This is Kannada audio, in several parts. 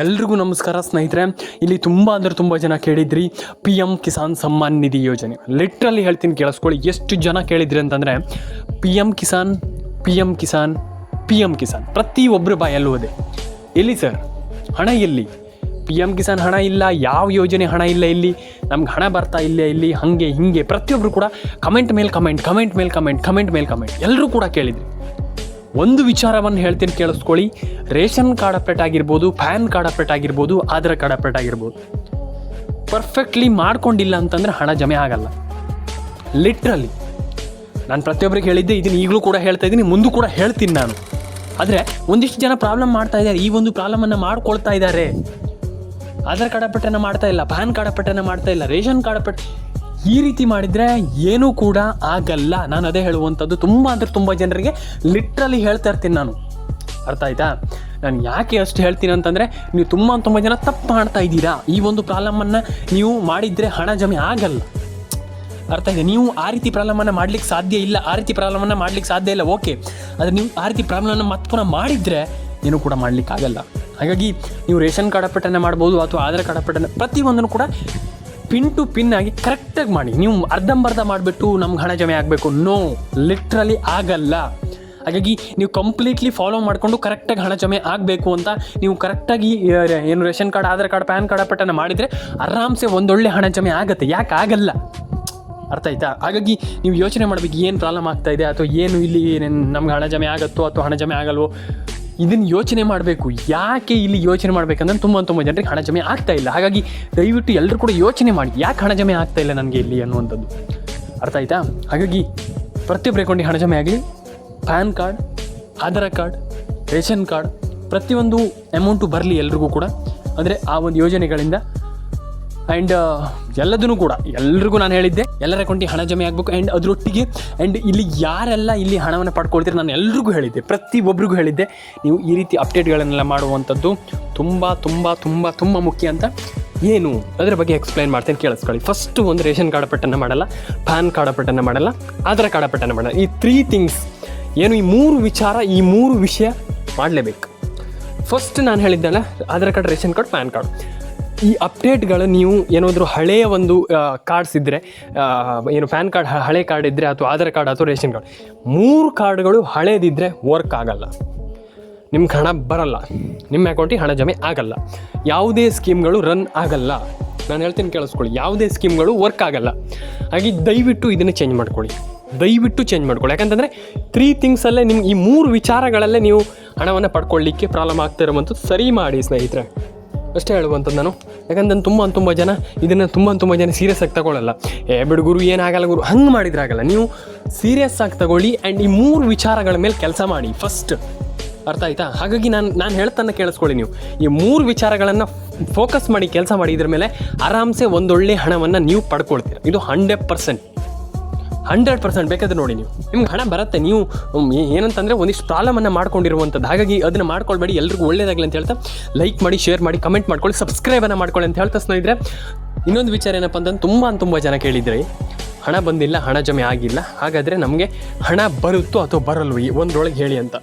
ಎಲ್ರಿಗೂ ನಮಸ್ಕಾರ ಸ್ನೇಹಿತರೆ. ಇಲ್ಲಿ ತುಂಬ ಜನ ಕೇಳಿದ್ರಿ PM ಕಿಸಾನ್ ಸಮ್ಮಾನ್ ನಿಧಿ ಯೋಜನೆ. ಲಿಟ್ರಲಿ ಹೇಳ್ತೀನಿ, ಕೇಳಿಸ್ಕೊಳ್ಳಿ. ಎಷ್ಟು ಜನ ಕೇಳಿದ್ರಿ ಅಂತಂದರೆ PM ಕಿಸಾನ್ ಪ್ರತಿಯೊಬ್ಬರು ಬಾಯಲ್ಲೂ ಇದೆ. ಎಲ್ಲಿ ಸರ್ ಹಣ? ಎಲ್ಲಿ PM ಕಿಸಾನ್ ಹಣ ಇಲ್ಲ, ಯಾವ ಯೋಜನೆ ಹಣ ಇಲ್ಲ, ಇಲ್ಲಿ ನಮ್ಗೆ ಹಣ ಬರ್ತಾ ಇಲ್ಲ, ಇಲ್ಲಿ ಹಾಗೆ ಹೀಗೆ ಪ್ರತಿಯೊಬ್ಬರು ಕೂಡ ಕಮೆಂಟ್ ಮೇಲೆ ಕಮೆಂಟ್ ಎಲ್ಲರೂ ಕೂಡ ಕೇಳಿದ್ರಿ. ಒಂದು ವಿಚಾರವನ್ನು ಹೇಳ್ತೀನಿ, ಕೇಳಿಸ್ಕೊಳ್ಳಿ. ರೇಷನ್ ಕಾರ್ಡ್ ಅಪ್ಡೇಟ್ ಆಗಿರ್ಬೋದು, ಪ್ಯಾನ್ ಕಾರ್ಡ್ ಅಪ್ಡೇಟ್ ಆಗಿರ್ಬೋದು, ಆಧಾರ್ ಕಾರ್ಡ್ ಅಪ್ಡೇಟ್ ಆಗಿರ್ಬೋದು, ಪರ್ಫೆಕ್ಟ್ಲಿ ಮಾಡ್ಕೊಂಡಿಲ್ಲ ಅಂತಂದರೆ ಹಣ ಜಮೆ ಆಗಲ್ಲ. ಲಿಟ್ರಲಿ ನಾನು ಪ್ರತಿಯೊಬ್ಬರಿಗೆ ಹೇಳಿದ್ದೆ, ಇದನ್ನು ಈಗಲೂ ಕೂಡ ಹೇಳ್ತಾ ಇದ್ದೀನಿ, ಮುಂದೂ ಕೂಡ ಹೇಳ್ತೀನಿ ನಾನು. ಆದರೆ ಒಂದಿಷ್ಟು ಜನ ಪ್ರಾಬ್ಲಮ್ ಮಾಡ್ತಾ ಇದ್ದಾರೆ, ಈ ಒಂದು ಪ್ರಾಬ್ಲಮನ್ನು ಮಾಡ್ಕೊಳ್ತಾ ಇದ್ದಾರೆ. ಆಧಾರ್ ಕಾರ್ಡ್ ಅಪ್ಡೇಟನ್ನು ಮಾಡ್ತಾ ಇಲ್ಲ, ಪ್ಯಾನ್ ಕಾರ್ಡ್ ಅಪ್ಡೇಟನ್ನು ಮಾಡ್ತಾ ಇಲ್ಲ, ರೇಷನ್ ಕಾರ್ಡ್ ಅಪ್ಡೇಟ್. ಈ ರೀತಿ ಮಾಡಿದರೆ ಏನೂ ಕೂಡ ಆಗಲ್ಲ. ನಾನು ಅದೇ ಹೇಳುವಂಥದ್ದು. ತುಂಬ ಜನರಿಗೆ ಲಿಟ್ರಲಿ ಹೇಳ್ತಾ ಇರ್ತೀನಿ ನಾನು. ಅರ್ಥ ಆಯ್ತಾ? ನಾನು ಯಾಕೆ ಅಷ್ಟು ಹೇಳ್ತೀನಿ ಅಂತಂದರೆ, ನೀವು ತುಂಬ ಜನ ತಪ್ಪು ಮಾಡ್ತಾ ಇದ್ದೀರಾ. ಈ ಒಂದು ಪ್ರಾಬ್ಲಮನ್ನು ನೀವು ಮಾಡಿದರೆ ಹಣ ಜಮೆ ಆಗಲ್ಲ. ಅರ್ಥ ಇದೆ? ನೀವು ಆ ರೀತಿ ಪ್ರಾಬ್ಲಮನ್ನು ಮಾಡ್ಲಿಕ್ಕೆ ಸಾಧ್ಯ ಇಲ್ಲ, ಓಕೆ. ಆದರೆ ನೀವು ಆ ರೀತಿ ಪ್ರಾಬ್ಲಮನ್ನು ಮತ್ತೆ ಪುನಃ ಮಾಡಿದರೆ ಏನೂ ಕೂಡ ಮಾಡಲಿಕ್ಕಾಗಲ್ಲ. ಹಾಗಾಗಿ ನೀವು ರೇಷನ್ ಕಾರ್ಡ್ ಅಪ್ಡೇಟನ್ನು ಮಾಡ್ಬೋದು, ಅಥವಾ ಆಧಾರ್ ಕಾರ್ಡ್ ಅಪ್ಡೇಟನ್ನು ಪ್ರತಿಯೊಂದನ್ನು ಕೂಡ ಪಿನ್ ಟು ಪಿನ್ ಆಗಿ ಕರೆಕ್ಟಾಗಿ ಮಾಡಿ. ನೀವು ಅರ್ಧಂಬರ್ಧ ಮಾಡಿಬಿಟ್ಟು ನಮ್ಗೆ ಹಣ ಜಮೆ ಆಗಬೇಕು, ನೋ, ಲಿಟ್ರಲಿ ಆಗಲ್ಲ. ಹಾಗಾಗಿ ನೀವು ಕಂಪ್ಲೀಟ್ಲಿ ಫಾಲೋ ಮಾಡಿಕೊಂಡು ಕರೆಕ್ಟಾಗಿ ಹಣ ಜಮೆ ಆಗಬೇಕು ಅಂತ ನೀವು ಕರೆಕ್ಟಾಗಿ ಏನು ration card, Aadhaar card, PAN card ಅಪ್ಡೇಟನ್ನು ಮಾಡಿದರೆ ಆರಾಮ್ಸೆ ಒಂದೊಳ್ಳೆ ಹಣ ಜಮೆ ಆಗುತ್ತೆ. ಯಾಕೆ ಆಗಲ್ಲ? ಅರ್ಥ ಆಯ್ತಾ? ಹಾಗಾಗಿ ನೀವು ಯೋಚನೆ ಮಾಡಬೇಕು, ಏನು ಪ್ರಾಬ್ಲಮ್ ಆಗ್ತಾಯಿದೆ, ಅಥವಾ ಏನು ಇಲ್ಲಿ ನಮ್ಗೆ ಹಣ ಜಮೆ ಆಗುತ್ತೋ ಅಥವಾ ಹಣ ಜಮೆ ಆಗಲ್ವೋ, ಇದನ್ನು ಯೋಚನೆ ಮಾಡಬೇಕು. ಯಾಕೆ ಇಲ್ಲಿ ಯೋಚನೆ ಮಾಡಬೇಕಂದ್ರೆ ತುಂಬ ಜನರಿಗೆ ಹಣ ಜಮೆ ಆಗ್ತಾಯಿಲ್ಲ. ಹಾಗಾಗಿ ದಯವಿಟ್ಟು ಎಲ್ಲರೂ ಕೂಡ ಯೋಚನೆ ಮಾಡಿ, ಯಾಕೆ ಹಣ ಜಮೆ ಆಗ್ತಾಯಿಲ್ಲ ನನಗೆ ಇಲ್ಲಿ ಅನ್ನುವಂಥದ್ದು. ಅರ್ಥ ಆಯ್ತಾ? ಹಾಗಾಗಿ ಪ್ರತಿಯೊಬ್ಬರ ಅಕೌಂಟಿಗೆ ಹಣ ಜಮೆ ಆಗಲಿ. PAN card, Aadhaar card, ration card, ಪ್ರತಿಯೊಂದು ಅಮೌಂಟು ಬರಲಿ ಎಲ್ರಿಗೂ ಕೂಡ, ಅಂದರೆ ಆ ಒಂದು ಯೋಜನೆಗಳಿಂದ. ಆ್ಯಂಡ್ ಎಲ್ಲದೂ ಕೂಡ ಎಲ್ರಿಗೂ ನಾನು ಹೇಳಿದ್ದೆ, ಎಲ್ಲರ ಅಕೌಂಟಿಗೆ ಹಣ ಜಮೆ ಆಗಬೇಕು. ಆ್ಯಂಡ್ ಅದರೊಟ್ಟಿಗೆ ಇಲ್ಲಿ ಯಾರೆಲ್ಲ ಇಲ್ಲಿ ಹಣವನ್ನು ಪಡ್ಕೊಳ್ತೀರಿ, ನಾನು ಎಲ್ರಿಗೂ ಹೇಳಿದ್ದೆ, ಪ್ರತಿಯೊಬ್ಬರಿಗೂ ಹೇಳಿದ್ದೆ, ನೀವು ಈ ರೀತಿ ಅಪ್ಡೇಟ್ಗಳನ್ನೆಲ್ಲ ಮಾಡುವಂಥದ್ದು ತುಂಬ ಮುಖ್ಯ ಅಂತ. ಏನು ಅದರ ಬಗ್ಗೆ ಎಕ್ಸ್ಪ್ಲೈನ್ ಮಾಡ್ತೇನೆ, ಕೇಳಿಸ್ಕೊಳ್ಳಿ. ಫಸ್ಟು ಒಂದು ರೇಷನ್ ಕಾರ್ಡ್ ಅಪ್ಡೇಟನ್ನು ಮಾಡಲ್ಲ, ಪ್ಯಾನ್ ಕಾರ್ಡ್ ಅಪ್ಡೇಟನ್ನು ಮಾಡಲ್ಲ, ಆಧಾರ್ ಕಾರ್ಡ್ ಅಪ್ಡೇಟನ್ನು ಮಾಡಲ್ಲ. ಈ 3 ಥಿಂಗ್ಸ್ ಏನು, ಈ 3 ವಿಚಾರ, ಈ 3 ವಿಷಯ ಮಾಡಲೇಬೇಕು. ಫಸ್ಟ್ ನಾನು ಹೇಳಿದ್ದಲ್ಲ, Aadhaar card, ration card, PAN card. ಈ ಅಪ್ಡೇಟ್ಗಳು ನೀವು ಏನಾದರೂ ಹಳೆಯ ಒಂದು ಕಾರ್ಡ್ಸ್ ಇದ್ದರೆ, ಏನು ಪ್ಯಾನ್ ಕಾರ್ಡ್ ಹಳೆ ಕಾರ್ಡ್ ಇದ್ದರೆ, ಅಥವಾ ಆಧಾರ್ ಕಾರ್ಡ್ ಅಥವಾ ರೇಷನ್ ಕಾರ್ಡ್, 3 ಕಾರ್ಡ್ಗಳು ಹಳೇದಿದ್ದರೆ ವರ್ಕ್ ಆಗಲ್ಲ, ನಿಮ್ಗೆ ಹಣ ಬರಲ್ಲ, ನಿಮ್ಮ ಅಕೌಂಟಿಗೆ ಹಣ ಜಮೆ ಆಗಲ್ಲ, ಯಾವುದೇ ಸ್ಕೀಮ್ಗಳು ರನ್ ಆಗಲ್ಲ. ನಾನು ಹೇಳ್ತೀನಿ, ಕೇಳಿಸ್ಕೊಳ್ಳಿ, ಯಾವುದೇ ಸ್ಕೀಮ್ಗಳು ವರ್ಕ್ ಆಗಲ್ಲ. ಹಾಗೆ ದಯವಿಟ್ಟು ಇದನ್ನು ಚೇಂಜ್ ಮಾಡ್ಕೊಳ್ಳಿ. ಯಾಕಂತಂದರೆ 3 ಥಿಂಗ್ಸಲ್ಲೇ ನಿಮ್ಗೆ, ಈ 3 ವಿಚಾರಗಳಲ್ಲೇ ನೀವು ಹಣವನ್ನು ಪಡ್ಕೊಳ್ಳಿಕ್ಕೆ ಪ್ರಾಬ್ಲಮ್ ಆಗ್ತಾ ಇರುವಂಥದ್ದು ಸರಿ ಮಾಡಿ ಸ್ನೇಹಿತರೆ. ಅಷ್ಟೇ ಹೇಳುವಂಥದ್ದು ನಾನು. ಯಾಕಂದ್ರೆ ತುಂಬ ಜನ ಇದನ್ನು ತುಂಬ ಜನ ಸೀರಿಯಸ್ ಆಗಿ ತಗೊಳ್ಳಲ್ಲ. ಬಿಡು ಗುರು, ಏನಾಗಲ್ಲ ಗುರು, ಹಂಗೆ ಮಾಡಿದ್ರಾಗಲ್ಲ. ನೀವು ಸೀರಿಯಸ್ ಆಗಿ ತಗೊಳ್ಳಿ. ಆ್ಯಂಡ್ ಈ 3 ವಿಚಾರಗಳ ಮೇಲೆ ಕೆಲಸ ಮಾಡಿ ಫಸ್ಟ್. ಅರ್ಥ ಆಯ್ತಾ? ಹಾಗಾಗಿ ನಾನು ಹೇಳ್ತಾನೆ, ಕೇಳಿಸ್ಕೊಳ್ಳಿ. ನೀವು ಈ 3 ವಿಚಾರಗಳನ್ನು ಫೋಕಸ್ ಮಾಡಿ ಕೆಲಸ ಮಾಡಿ, ಇದ್ರ ಮೇಲೆ ಆರಾಮ್ಸೆ ಒಂದೊಳ್ಳೆ ಹಣವನ್ನು ನೀವು ಪಡ್ಕೊಳ್ತೀರ. ಇದು 100% ಬೇಕಾದ್ರೆ ನೋಡಿ, ನಿಮ್ಗೆ ಹಣ ಬರುತ್ತೆ. ನೀವು ಏನಂತಂದರೆ ಒಂದಿಷ್ಟು ಪ್ರಾಬ್ಲಮನ್ನು ಮಾಡ್ಕೊಂಡಿರುವಂಥದ್ದು. ಹಾಗಾಗಿ ಅದನ್ನು ಮಾಡ್ಕೊಳ್ಬೇಡಿ. ಎಲ್ರಿಗೂ ಒಳ್ಳೇದಾಗಲಿ ಅಂತ ಹೇಳ್ತಾ ಲೈಕ್ ಮಾಡಿ, ಶೇರ್ ಮಾಡಿ, ಕಮೆಂಟ್ ಮಾಡ್ಕೊಳ್ಳಿ, ಸಬ್ಸ್ಕ್ರೈಬನ್ನು ಮಾಡ್ಕೊಳ್ಳಿ ಅಂತ ಹೇಳ್ತಾ ಸ್ನೇಹಿತರೆ. ಇನ್ನೊಂದು ವಿಚಾರ ಏನಪ್ಪ ಅಂತಂದ್ರೆ, ತುಂಬ ಜನ ಕೇಳಿದರೆ ಹಣ ಬಂದಿಲ್ಲ, ಹಣ ಜಮೆ ಆಗಿಲ್ಲ, ಹಾಗಾದರೆ ನಮಗೆ ಹಣ ಬರುತ್ತೋ ಅಥವಾ ಬರಲ್ವೋ ಒಂದರೊಳಗೆ ಹೇಳಿ ಅಂತ.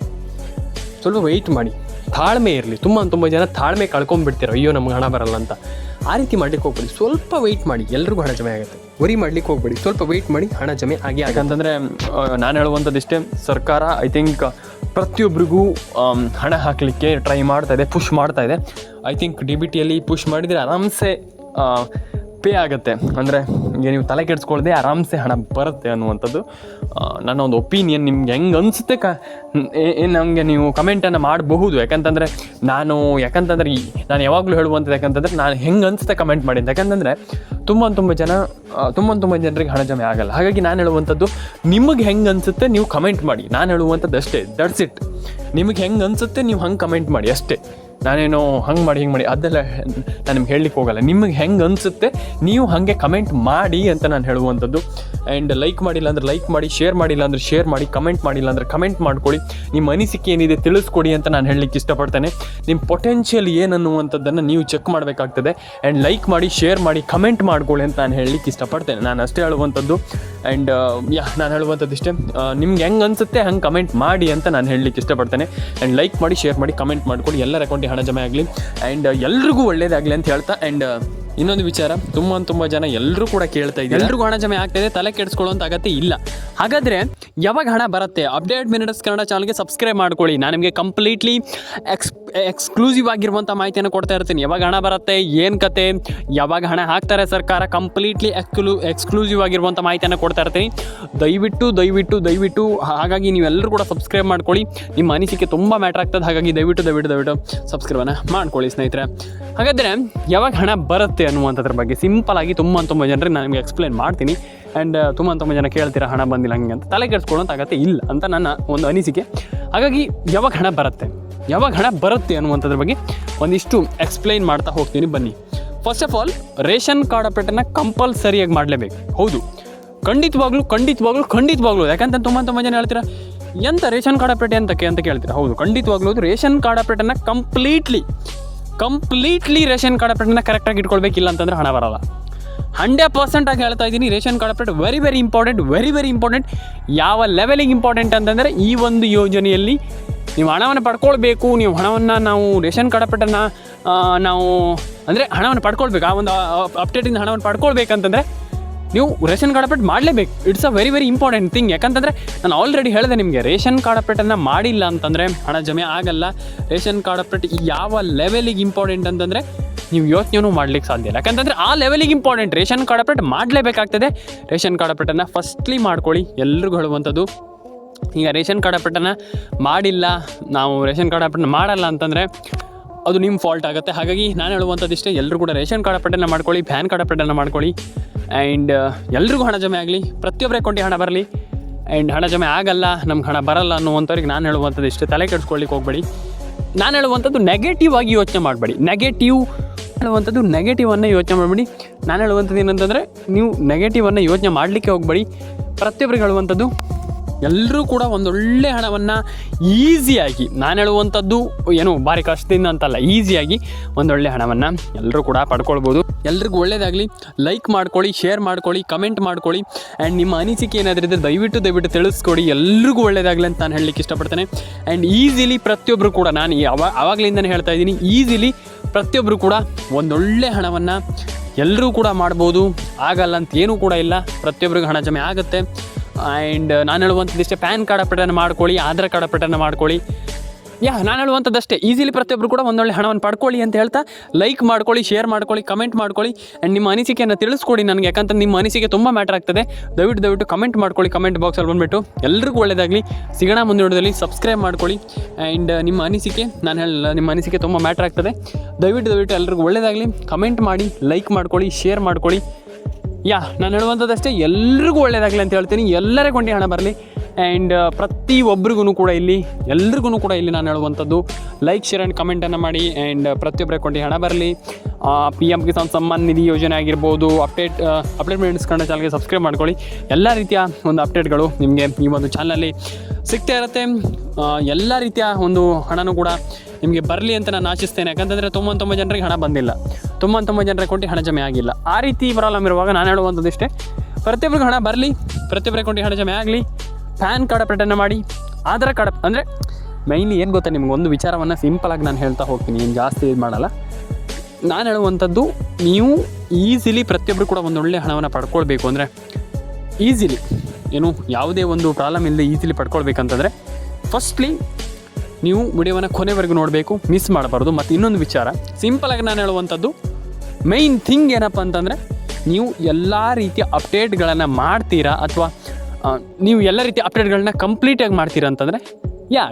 ಸ್ವಲ್ಪ ವೆಯ್ಟ್ ಮಾಡಿ, ತಾಳ್ಮೆ ಇರಲಿ. ತುಂಬ ಜನ ತಾಳ್ಮೆ ಕಳ್ಕೊಂಡ್ಬಿಡ್ತೀರ, ಅಯ್ಯೋ ನಮ್ಗೆ ಹಣ ಬರಲ್ಲ ಅಂತ. ಆ ರೀತಿ ಮಾಡ್ಲಿಕ್ಕೆ ಹೋಗ್ಬೇಡಿ, ಸ್ವಲ್ಪ ವೆಯ್ಟ್ ಮಾಡಿ, ಎಲ್ರಿಗೂ ಹಣ ಜಮೆ ಆಗುತ್ತೆ. ವರಿ ಮಾಡ್ಲಿಕ್ಕೆ ಹೋಗ್ಬೇಡಿ, ಸ್ವಲ್ಪ ವೆಯ್ಟ್ ಮಾಡಿ, ಹಣ ಜಮೆ ಆಗಿ. ಯಾಕಂತಂದರೆ ನಾನು ಹೇಳುವಂಥದ್ದು ಇಷ್ಟೇ, ಸರ್ಕಾರ ಐ ಥಿಂಕ್ ಪ್ರತಿಯೊಬ್ಬರಿಗೂ ಹಣ ಹಾಕಲಿಕ್ಕೆ ಟ್ರೈ ಮಾಡ್ತಾ ಇದೆ, ಪುಷ್ ಮಾಡ್ತಾ ಇದೆ. ಐ ಥಿಂಕ್ DBTಯಲ್ಲಿ ಪುಷ್ ಮಾಡಿದರೆ ಆರಾಮ್ಸೆ ಪೇ ಆಗುತ್ತೆ. ಅಂದರೆ ಈಗ ನೀವು ತಲೆ ಕೆಡಿಸ್ಕೊಳ್ಳದೆ ಆರಾಮ್ಸೆ ಹಣ ಬರುತ್ತೆ ಅನ್ನುವಂಥದ್ದು ನನ್ನ ಒಂದು ಒಪಿನಿಯನ್. ನಿಮ್ಗೆ ಹೆಂಗೆ ಅನಿಸುತ್ತೆ ನಮಗೆ ನೀವು ಕಮೆಂಟನ್ನು ಮಾಡಬಹುದು. ಯಾಕಂತಂದರೆ ನಾನು ಯಾವಾಗಲೂ ಹೇಳುವಂಥದ್ದು, ಯಾಕಂತಂದರೆ ನಾನು ಹೆಂಗೆ ಅನಿಸುತ್ತೆ ಕಮೆಂಟ್ ಮಾಡಿ. ಯಾಕಂತಂದರೆ ತುಂಬ ಜನರಿಗೆ ಹಣ ಜಮೆ ಆಗಲ್ಲ. ಹಾಗಾಗಿ ನಾನು ಹೇಳುವಂಥದ್ದು, ನಿಮಗೆ ಹೆಂಗೆ ಅನಿಸುತ್ತೆ ನೀವು ಕಮೆಂಟ್ ಮಾಡಿ. ನಾನು ಹೇಳುವಂಥದ್ದು ಅಷ್ಟೇ, ದಟ್ಸ್ ಇಟ್. ನಿಮಗೆ ಹೆಂಗೆ ಅನಿಸುತ್ತೆ ನೀವು ಹಂಗೆ ಕಮೆಂಟ್ ಮಾಡಿ ಅಷ್ಟೇ. ನಾನೇನೋ ಹಂಗೆ ಮಾಡಿ ಅದೆಲ್ಲ ನಾನು ನಿಮ್ಗೆ ಹೇಳಲಿಕ್ಕೆ ಹೋಗಲ್ಲ. ನಿಮಗೆ ಹೆಂಗೆ ಅನಿಸುತ್ತೆ ನೀವು ಹಾಗೆ ಕಮೆಂಟ್ ಮಾಡಿ ಅಂತ ನಾನು ಹೇಳುವಂಥದ್ದು. ಆ್ಯಂಡ್ ಲೈಕ್ ಮಾಡಿಲ್ಲ ಅಂದರೆ ಲೈಕ್ ಮಾಡಿ, ಶೇರ್ ಮಾಡಿಲ್ಲ ಅಂದರೆ ಶೇರ್ ಮಾಡಿ, ಕಮೆಂಟ್ ಮಾಡಿಲ್ಲ ಅಂದರೆ ಕಮೆಂಟ್ ಮಾಡ್ಕೊಳ್ಳಿ. ನಿಮ್ಮ ಅನಿಸಿಕೆ ಏನಿದೆ ತಿಳಿಸ್ಕೊಡಿ ಅಂತ ನಾನು ಹೇಳಲಿಕ್ಕೆ ಇಷ್ಟಪಡ್ತೇನೆ. ನಿಮ್ಮ ಪೊಟೆನ್ಷಿಯಲ್ ಏನನ್ನುವಂಥದ್ದನ್ನು ನೀವು ಚೆಕ್ ಮಾಡಬೇಕಾಗ್ತದೆ. ಆ್ಯಂಡ್ ಲೈಕ್ ಮಾಡಿ, ಶೇರ್ ಮಾಡಿ, ಕಮೆಂಟ್ ಮಾಡ್ಕೊಳ್ಳಿ ಅಂತ ನಾನು ಹೇಳಲಿಕ್ಕೆ ಇಷ್ಟಪಡ್ತೇನೆ. ನಾನು ಅಷ್ಟೇ ಹೇಳುವಂಥದ್ದು. ಆ್ಯಂಡ್ ನಾನು ಹೇಳುವಂಥದ್ದು ಇಷ್ಟೇ, ನಿಮ್ಗೆ ಹೆಂಗೆ ಅನಿಸುತ್ತೆ ಹಂಗೆ ಕಮೆಂಟ್ ಮಾಡಿ ಅಂತ ನಾನು ಹೇಳಲಿಕ್ಕೆ ಇಷ್ಟಪಡ್ತೇನೆ. ಆ್ಯಂಡ್ ಲೈಕ್ ಮಾಡಿ, ಶೇರ್ ಮಾಡಿ, ಕಮೆಂಟ್ ಮಾಡ್ಕೊಳ್ಳಿ. ಎಲ್ಲರ ಅಕೌಂಟಿಗೆ ಹಣ ಜಮೆ ಆಗಲಿ ಆ್ಯಂಡ್ ಎಲ್ರಿಗೂ ಒಳ್ಳೇದಾಗಲಿ ಅಂತ ಹೇಳ್ತಾ. ಆ್ಯಂಡ್ ಇನ್ನೊಂದು ವಿಚಾರ, ತುಂಬ ಜನ ಎಲ್ಲರೂ ಕೂಡ ಕೇಳ್ತಾ ಇದ್ದಾರೆ, ಎಲ್ರಿಗೂ ಹಣ ಜಮೆ ಆಗ್ತಾಯಿದೆ, ತಲೆ ಕೆಡಿಸ್ಕೊಳ್ಳೋಂಥ ಅಗತ್ಯ ಇಲ್ಲ. ಹಾಗಾದರೆ ಯಾವಾಗ ಹಣ ಬರುತ್ತೆ? ಅಪ್ಡೇಟ್ ಮಿನಿಟ್ಸ್ ಕನ್ನಡ ಚಾನಲ್ಗೆ ಸಬ್ಸ್ಕ್ರೈಬ್ ಮಾಡ್ಕೊಳ್ಳಿ. ನಾನು ನಿಮಗೆ ಕಂಪ್ಲೀಟ್ಲಿ ಎಕ್ಸ್ಕ್ಲೂಸಿವ್ ಆಗಿರುವಂಥ ಮಾಹಿತಿಯನ್ನು ಕೊಡ್ತಾ ಇರ್ತೀನಿ. ಯಾವಾಗ ಹಣ ಬರುತ್ತೆ, ಏನು ಕತೆ, ಯಾವಾಗ ಹಣ ಹಾಕ್ತಾರೆ ಸರ್ಕಾರ, ಕಂಪ್ಲೀಟ್ಲಿ ಎಕ್ಸ್ಕ್ಲೂಸಿವ್ ಆಗಿರುವಂಥ ಮಾಹಿತಿಯನ್ನು ಕೊಡ್ತಾ ಇರ್ತೀನಿ. ದಯವಿಟ್ಟು ಹಾಗಾಗಿ ನೀವೆಲ್ಲರೂ ಕೂಡ ಸಬ್ಸ್ಕ್ರೈಬ್ ಮಾಡ್ಕೊಳ್ಳಿ. ನಿಮ್ಮ ಅನಿಸಿಕೆ ತುಂಬ ಮ್ಯಾಟ್ರ್ ಆಗ್ತದೆ. ಹಾಗಾಗಿ ದಯವಿಟ್ಟು ಸಬ್ಸ್ಕ್ರೈಬನ್ನು ಮಾಡ್ಕೊಳ್ಳಿ ಸ್ನೇಹಿತರೆ. ಹಾಗಾದರೆ ಯಾವಾಗ ಹಣ ಬರುತ್ತೆ ಅನ್ನುವಂಥದ್ರ ಬಗ್ಗೆ ಸಿಂಪಲಾಗಿ ತುಂಬ ಜನರಿಗೆ ನಾನು ನಿಮಗೆ ಎಕ್ಸ್ಪ್ಲೇನ್ ಮಾಡ್ತೀನಿ. ಆ್ಯಂಡ್ ತುಂಬ ಜನ ಕೇಳ್ತೀರಾ ಹಣ ಬಂದಿಲ್ಲ ಹಂಗೆ ಅಂತ. ತಲೆ ಕೆಡಿಸ್ಕೊಳ್ಳೋಂಥ ಅಗತ್ಯ ಇಲ್ಲ ಅಂತ ನನ್ನ ಒಂದು ಅನಿಸಿಕೆ. ಹಾಗಾಗಿ ಯಾವಾಗ ಹಣ ಬರುತ್ತೆ ಅನ್ನುವಂಥದ್ರ ಬಗ್ಗೆ ಒಂದಿಷ್ಟು ಎಕ್ಸ್ಪ್ಲೈನ್ ಮಾಡ್ತಾ ಹೋಗ್ತೀನಿ ಬನ್ನಿ. First of all, ration card ಅಪ್ಡೇಟನ್ನು ಕಂಪಲ್ಸರಿಯಾಗಿ ಮಾಡಲೇಬೇಕು. ಹೌದು, ಖಂಡಿತವಾಗ್ಲೂ. ಯಾಕಂತ ತುಂಬ ಜನ ಹೇಳ್ತೀರಾ ಎಂಥ ರೇಷನ್ ಕಾರ್ಡ್ ಅಪ್ಡೇಟ್ ಅಂತ ಕೇಳ್ತೀರಾ. ಹೌದು, ಖಂಡಿತವಾಗ್ಲೂ ರೇಷನ್ ಕಾರ್ಡ್ ಅಪ್ಡೇಟನ್ನು ಕಂಪ್ಲೀಟ್ಲಿ ರೇಷನ್ ಕಾರ್ಡ್ ಅಪ್ಡೇಟನ್ನು ಕರೆಕ್ಟಾಗಿ ಇಟ್ಕೊಳ್ಬೇಕಿಲ್ಲ ಅಂತಂದರೆ ಹಣ ಬರೋಲ್ಲ. 100% ಆಗಿ ಹೇಳ್ತಾ ಇದ್ದೀನಿ. Ration card update very important. ಯಾವ ಲೆವೆಲಿಗೆ ಇಂಪಾರ್ಟೆಂಟ್ ಅಂತಂದರೆ, ಈ ಒಂದು ಯೋಜನೆಯಲ್ಲಿ ನೀವು ಹಣವನ್ನು ಪಡ್ಕೊಳ್ಬೇಕು. ನೀವು ಹಣವನ್ನು ನಾವು ರೇಷನ್ ಕಾರ್ಡ್ ಅಪ್ಡೇಟನ್ನು ನಾವು ಅಂದರೆ ಹಣವನ್ನು ಪಡ್ಕೊಳ್ಬೇಕು. ಆ ಒಂದು ಅಪ್ಡೇಟಿಂದ ಹಣವನ್ನು ಪಡ್ಕೊಳ್ಬೇಕಂತಂದರೆ ನೀವು ರೇಷನ್ ಕಾರ್ಡ್ ಅಪ್ಡೇಟ್ ಮಾಡಲೇಬೇಕು. It's a very important thing. ಯಾಕಂತಂದರೆ ನಾನು ಆಲ್ರೆಡಿ ಹೇಳಿದೆ ನಿಮಗೆ, ರೇಷನ್ ಕಾರ್ಡ್ ಅಪ್ಡೇಟನ್ನು ಮಾಡಿಲ್ಲ ಅಂತಂದರೆ ಹಣ ಜಮೆ ಆಗಲ್ಲ. ರೇಷನ್ ಕಾರ್ಡ್ ಅಪ್ಡೇಟ್ ಯಾವ ಲೆವೆಲಿಗೆ ಇಂಪಾರ್ಟೆಂಟ್ ಅಂತಂದರೆ ನೀವು ಯೋಚನೆಯೂ ಮಾಡಲಿಕ್ಕೆ ಸಾಧ್ಯ ಇಲ್ಲ. ಯಾಕಂತಂದರೆ ಆ ಲೆವೆಲಿಗೆ ಇಂಪಾರ್ಟೆಂಟ್. ರೇಷನ್ ಕಾರ್ಡ್ ಅಪ್ಡೇಟ್ ಮಾಡಲೇಬೇಕಾಗ್ತದೆ. ರೇಷನ್ ಕಾರ್ಡ್ ಅಪ್ಡೇಟನ್ನು ಫಸ್ಟ್ಲಿ ಮಾಡ್ಕೊಳ್ಳಿ. ಎಲ್ರಿಗೂ ಹೇಳುವಂಥದ್ದು, ಈಗ ರೇಷನ್ ಕಾರ್ಡ್ ಅಪ್ಡೇಟನ್ನು ಮಾಡಿಲ್ಲ, ನಾವು ರೇಷನ್ ಕಾರ್ಡ್ ಅಪ್ಡೇಟ್ ಮಾಡಲ್ಲ ಅಂತಂದರೆ ಅದು ನಿಮ್ಮ ಫಾಲ್ಟ್ ಆಗುತ್ತೆ. ಹಾಗಾಗಿ ನಾನು ಹೇಳುವಂಥದ್ದು ಇಷ್ಟೇ, ಎಲ್ಲರೂ ಕೂಡ ರೇಷನ್ ಕಾರ್ಡ್ ಅಪ್ಡೇಟನ್ನು ಮಾಡ್ಕೊಳ್ಳಿ, ಪ್ಯಾನ್ ಕಾರ್ಡ್ ಅಪ್ಡೇಟನ್ನು ಮಾಡ್ಕೊಳ್ಳಿ. ಆ್ಯಂಡ್ ಎಲ್ರಿಗೂ ಹಣ ಜಮೆ ಆಗಲಿ, ಪ್ರತಿಯೊಬ್ಬರ ಅಕೌಂಟಿಗೆ ಹಣ ಬರಲಿ. ಆ್ಯಂಡ್ ಹಣ ಜಮೆ ಆಗಲ್ಲ, ನಮ್ಗೆ ಹಣ ಬರಲ್ಲ ಅನ್ನುವಂಥವ್ರಿಗೆ ನಾನು ಹೇಳುವಂಥದ್ದು ಇಷ್ಟೇ, ತಲೆ ಕೆಡಿಸ್ಕೊಳ್ಳಿಕ್ಕೆ ಹೋಗಬೇಡಿ. ನಾನು ಹೇಳುವಂಥದ್ದು ನೆಗೆಟಿವ್ ಆಗಿ ಯೋಚನೆ ಮಾಡಬೇಡಿ. ನೆಗೆಟಿವನ್ನು ಯೋಚನೆ ಮಾಡಬೇಡಿ. ನಾನು ಹೇಳುವಂಥದ್ದು ಏನಂತಂದರೆ, ನೀವು ನೆಗೆಟಿವನ್ನು ಯೋಚನೆ ಮಾಡಲಿಕ್ಕೆ ಹೋಗಬೇಡಿ. ಪ್ರತಿಯೊಬ್ಬರಿಗೆ ಹೇಳುವಂಥದ್ದು, ಎಲ್ಲರೂ ಕೂಡ ಒಂದೊಳ್ಳೆ ಹಣವನ್ನು ಈಸಿಯಾಗಿ, ನಾನು ಹೇಳುವಂಥದ್ದು ಏನು ಭಾರಿ ಕಷ್ಟದಿಂದ ಅಂತಲ್ಲ, ಈಸಿಯಾಗಿ ಒಂದೊಳ್ಳೆ ಹಣವನ್ನು ಎಲ್ಲರೂ ಕೂಡ ಪಡ್ಕೊಳ್ಬೋದು. ಎಲ್ರಿಗೂ ಒಳ್ಳೆಯದಾಗಲಿ. ಲೈಕ್ ಮಾಡ್ಕೊಳ್ಳಿ, ಶೇರ್ ಮಾಡ್ಕೊಳ್ಳಿ, ಕಮೆಂಟ್ ಮಾಡ್ಕೊಳ್ಳಿ. ಆ್ಯಂಡ್ ನಿಮ್ಮ ಅನಿಸಿಕೆ ಏನಾದರೂ ಇದ್ದರೆ ದಯವಿಟ್ಟು ತಿಳಿಸ್ಕೊಡಿ. ಎಲ್ರಿಗೂ ಒಳ್ಳೆಯದಾಗಲಿ ಅಂತ ನಾನು ಹೇಳಲಿಕ್ಕೆ ಇಷ್ಟಪಡ್ತೇನೆ. ಆ್ಯಂಡ್ ಈಸಿಲಿ ಪ್ರತಿಯೊಬ್ಬರು ಕೂಡ, ನಾನು ಆವಾಗಲಿಂದನೇ ಹೇಳ್ತಾ ಇದ್ದೀನಿ, ಈಸಿಲಿ ಪ್ರತಿಯೊಬ್ಬರು ಕೂಡ ಒಂದೊಳ್ಳೆ ಹಣವನ್ನು ಎಲ್ಲರೂ ಕೂಡ ಮಾಡ್ಬೋದು. ಆಗಲ್ಲ ಅಂತ ಏನೂ ಕೂಡ ಇಲ್ಲ, ಪ್ರತಿಯೊಬ್ಬರಿಗೂ ಹಣ ಜಮೆ ಆಗುತ್ತೆ. ಆ್ಯಂಡ್ ನಾನು ಹೇಳುವಂಥದ್ದು ಇಷ್ಟೇ, ಪ್ಯಾನ್ ಕಾರ್ಡ್ ಅಪ್ಡೇಟನ್ನು ಮಾಡ್ಕೊಳ್ಳಿ, ಆಧಾರ್ ಕಾರ್ಡ್ ಅಪ್ಡೇಟನ್ನು ಮಾಡ್ಕೊಳ್ಳಿ. ನಾನು ಹೇಳುವಂಥದ್ದಷ್ಟೇ, ಈಸಿಲಿ ಪ್ರತಿಯೊಬ್ಬರು ಕೂಡ ಒಂದೊಳ್ಳೆ ಹಣವನ್ನು ಪಡ್ಕೊಳ್ಳಿ ಅಂತ ಹೇಳ್ತಾ, ಲೈಕ್ ಮಾಡ್ಕೊಳ್ಳಿ, ಶೇರ್ ಮಾಡ್ಕೊಳ್ಳಿ, ಕಮೆಂಟ್ ಮಾಡ್ಕೊಳ್ಳಿ. ಆ್ಯಂಡ್ ನಿಮ್ಮ ಅನಿಸಿಕೆಯನ್ನು ತಿಳಿಸ್ಕೊಡಿ ನನಗೆ. ಯಾಕಂತ ನಿಮ್ಮ ಅನಿಸಿಕೆ ತುಂಬ ಮ್ಯಾಟರ್ ಆಗ್ತದೆ. ದಯವಿಟ್ಟು ಕಮೆಂಟ್ ಮಾಡ್ಕೊಳ್ಳಿ. ಕಮೆಂಟ್ ಬಾಕ್ಸಲ್ಲಿ ಬಂದುಬಿಟ್ಟು ಎಲ್ರಿಗೂ ಒಳ್ಳೆಯದಾಗಲಿ. ಸಿಗೋಣ ಮುಂದೆ ವಿಡಿಯೋದಲ್ಲಿ. ಸಬ್ಸ್ಕ್ರೈಬ್ ಮಾಡ್ಕೊಳ್ಳಿ. ಆ್ಯಂಡ್ ನಿಮ್ಮ ಅನಿಸಿಕೆ ತುಂಬ ಮ್ಯಾಟರ್ ಆಗ್ತದೆ. ದಯವಿಟ್ಟು ಎಲ್ರಿಗೂ ಒಳ್ಳೆಯದಾಗಲಿ. ಕಮೆಂಟ್ ಮಾಡಿ, ಲೈಕ್ ಮಾಡ್ಕೊಳ್ಳಿ, ಶೇರ್ ಮಾಡ್ಕೊಳ್ಳಿ. ನಾನು ಹೇಳುವಂಥದ್ದಷ್ಟೇ, ಎಲ್ರಿಗೂ ಒಳ್ಳೆಯದಾಗಲಿ ಅಂತ ಹೇಳ್ತೀನಿ. ಎಲ್ಲರ ಕೊಂಡಿ ಹಣ ಬರಲಿ. ಆ್ಯಂಡ್ ಪ್ರತಿಯೊಬ್ಬರಿಗೂ ಕೂಡ ಇಲ್ಲಿ ನಾನು ಹೇಳುವಂಥದ್ದು, ಲೈಕ್, ಶೇರ್ ಆ್ಯಂಡ್ ಕಮೆಂಟನ್ನು ಮಾಡಿ. ಆ್ಯಂಡ್ ಪ್ರತಿಯೊಬ್ಬರ ಕೊಂಡಿ ಹಣ ಬರಲಿ. PM ಕಿಸಾನ್ ಸಮ್ಮಾನ್ ನಿಧಿ ಯೋಜನೆ ಆಗಿರ್ಬೋದು, ಅಪ್ಡೇಟ್ ಮಿನಿಟ್ಸ್ ಕನ್ನಡ ಚಾನಲ್ಗೆ ಸಬ್ಸ್ಕ್ರೈಬ್ ಮಾಡ್ಕೊಳ್ಳಿ. ಎಲ್ಲ ರೀತಿಯ ಒಂದು ಅಪ್ಡೇಟ್ಗಳು ನಿಮಗೆ ಈ ಒಂದು ಚಾನಲಲ್ಲಿ ಸಿಗ್ತಾ ಇರುತ್ತೆ. ಎಲ್ಲ ರೀತಿಯ ಒಂದು ಹಣನೂ ಕೂಡ ನಿಮಗೆ ಬರಲಿ ಅಂತ ನಾನು ಆಶಿಸ್ತೇನೆ. ಯಾಕಂತಂದರೆ ತುಂಬ ಜನರಿಗೆ ಹಣ ಬಂದಿಲ್ಲ, ತುಂಬ ಜನರಿಗೆ ಕೊಟ್ಟು ಹಣ ಜಮೆ ಆಗಿಲ್ಲ. ಆ ರೀತಿ ಪ್ರಾಬ್ಲಮ್ ಇರುವಾಗ ನಾನು ಹೇಳುವಂಥದ್ದು ಇಷ್ಟೇ, ಪ್ರತಿಯೊಬ್ಬರಿಗೂ ಹಣ ಬರಲಿ, ಪ್ರತಿಯೊಬ್ಬರ ಕೊಟ್ಟು ಹಣ ಜಮೆ ಆಗಲಿ. ಪ್ಯಾನ್ ಕಾರ್ಡ್ ಅಪ್ಡೇಟನ್ನು ಮಾಡಿ, ಆಧಾರ್ ಕಾರ್ಡ್ ಅಂದರೆ ಮೈನ್ಲಿ ಏನು ಗೊತ್ತಾ, ನಿಮ್ಗೆ ಒಂದು ವಿಚಾರವನ್ನು ಸಿಂಪಲಾಗಿ ನಾನು ಹೇಳ್ತಾ ಹೋಗ್ತೀನಿ, ಏನು ಜಾಸ್ತಿ ಇದು ಮಾಡಲ್ಲ. ನಾನು ಹೇಳುವಂಥದ್ದು, ನೀವು ಈಸಿಲಿ ಪ್ರತಿಯೊಬ್ಬರು ಕೂಡ ಒಂದೊಳ್ಳೆ ಹಣವನ್ನು ಪಡ್ಕೊಳ್ಬೇಕು ಅಂದರೆ, ಈಸಿಲಿ ಏನು ಯಾವುದೇ ಒಂದು ಪ್ರಾಬ್ಲಮ್ ಇಲ್ಲದೆ ಈಸಿಲಿ ಪಡ್ಕೊಳ್ಬೇಕಂತಂದರೆ, ಫಸ್ಟ್ಲಿ ನೀವು ವಿಡಿಯೋವನ್ನು ಕೊನೆವರೆಗೂ ನೋಡಬೇಕು, ಮಿಸ್ ಮಾಡಬಾರ್ದು. ಮತ್ತು ಇನ್ನೊಂದು ವಿಚಾರ, ಸಿಂಪಲಾಗಿ ನಾನು ಹೇಳುವಂಥದ್ದು, ಮೈನ್ ಥಿಂಗ್ ಏನಪ್ಪ ಅಂತಂದರೆ, ನೀವು ಎಲ್ಲ ರೀತಿಯ ಅಪ್ಡೇಟ್ಗಳನ್ನು ಮಾಡ್ತೀರಾ ಅಥವಾ ನೀವು ಎಲ್ಲ ರೀತಿಯ ಅಪ್ಡೇಟ್ಗಳನ್ನ ಕಂಪ್ಲೀಟಾಗಿ ಮಾಡ್ತೀರಾ ಅಂತಂದರೆ,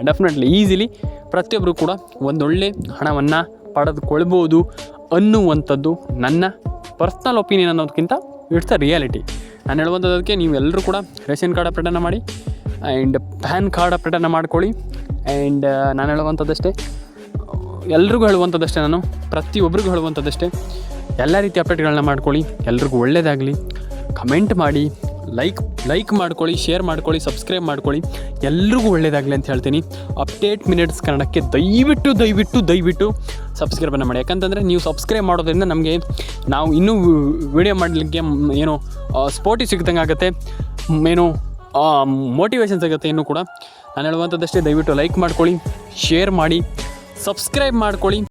ಡೆಫಿನೆಟ್ಲಿ ಈಸಿಲಿ ಪ್ರತಿಯೊಬ್ಬರು ಕೂಡ ಒಂದೊಳ್ಳೆ ಹಣವನ್ನು ಪಡೆದುಕೊಳ್ಬೋದು ಅನ್ನುವಂಥದ್ದು ನನ್ನ ಪರ್ಸ್ನಲ್ ಒಪಿನಿಯನ್ ಅನ್ನೋದಕ್ಕಿಂತ ಇಟ್ಸ್ ಅ ರಿಯಾಲಿಟಿ. ನಾನು ಹೇಳುವಂಥದ್ದಕ್ಕೆ ನೀವು ಎಲ್ಲರೂ ಕೂಡ ರೇಷನ್ ಕಾರ್ಡ್ ಅಪ್ಡೇಟನ್ನು ಮಾಡಿ. ಆ್ಯಂಡ್ ಪ್ಯಾನ್ ಕಾರ್ಡ್ ಅಪ್ಡೇಟನ್ನು ಮಾಡ್ಕೊಳ್ಳಿ. ಆ್ಯಂಡ್ ನಾನು ಹೇಳುವಂಥದ್ದಷ್ಟೇ, ಎಲ್ರಿಗೂ ಹೇಳುವಂಥದ್ದಷ್ಟೇ, ನಾನು ಪ್ರತಿಯೊಬ್ಬರಿಗೂ ಹೇಳುವಂಥದ್ದಷ್ಟೇ, ಎಲ್ಲ ರೀತಿಯ ಅಪ್ಡೇಟ್ಗಳನ್ನ ಮಾಡ್ಕೊಳ್ಳಿ. ಎಲ್ರಿಗೂ ಒಳ್ಳೆಯದಾಗಲಿ. ಕಮೆಂಟ್ ಮಾಡಿ, ಲೈಕ್ ಮಾಡ್ಕೊಳ್ಳಿ, ಶೇರ್ ಮಾಡ್ಕೊಳ್ಳಿ, ಸಬ್ಸ್ಕ್ರೈಬ್ ಮಾಡ್ಕೊಳ್ಳಿ. ಎಲ್ರಿಗೂ ಒಳ್ಳೆಯದಾಗಲಿ ಅಂತ ಹೇಳ್ತೀನಿ. ಅಪ್ಡೇಟ್ ಮಿನಿಟ್ಸ್ ಕನ್ನಡಕ್ಕೆ ದಯವಿಟ್ಟು ಸಬ್ಸ್ಕ್ರೈಬನ್ನು ಮಾಡಿ. ಯಾಕಂತಂದರೆ ನೀವು ಸಬ್ಸ್ಕ್ರೈಬ್ ಮಾಡೋದ್ರಿಂದ ನಮಗೆ ನಾವು ಇನ್ನೂ ವಿಡಿಯೋ ಮಾಡಲಿಕ್ಕೆ ಏನೋ ಸ್ಪೋರ್ಟಿ ಸಿಗ್ದಂಗೆ ಆಗುತ್ತೆ, ಏನೋ ಮೋಟಿವೇಶನ್ ಸಿಗುತ್ತೆ. ಇನ್ನೂ ಕೂಡ ನಾನು ಹೇಳುವಂಥದ್ದಷ್ಟೇ, ದಯವಿಟ್ಟು ಲೈಕ್ ಮಾಡ್ಕೊಳ್ಳಿ, ಶೇರ್ ಮಾಡಿ, ಸಬ್ಸ್ಕ್ರೈಬ್ ಮಾಡ್ಕೊಳ್ಳಿ.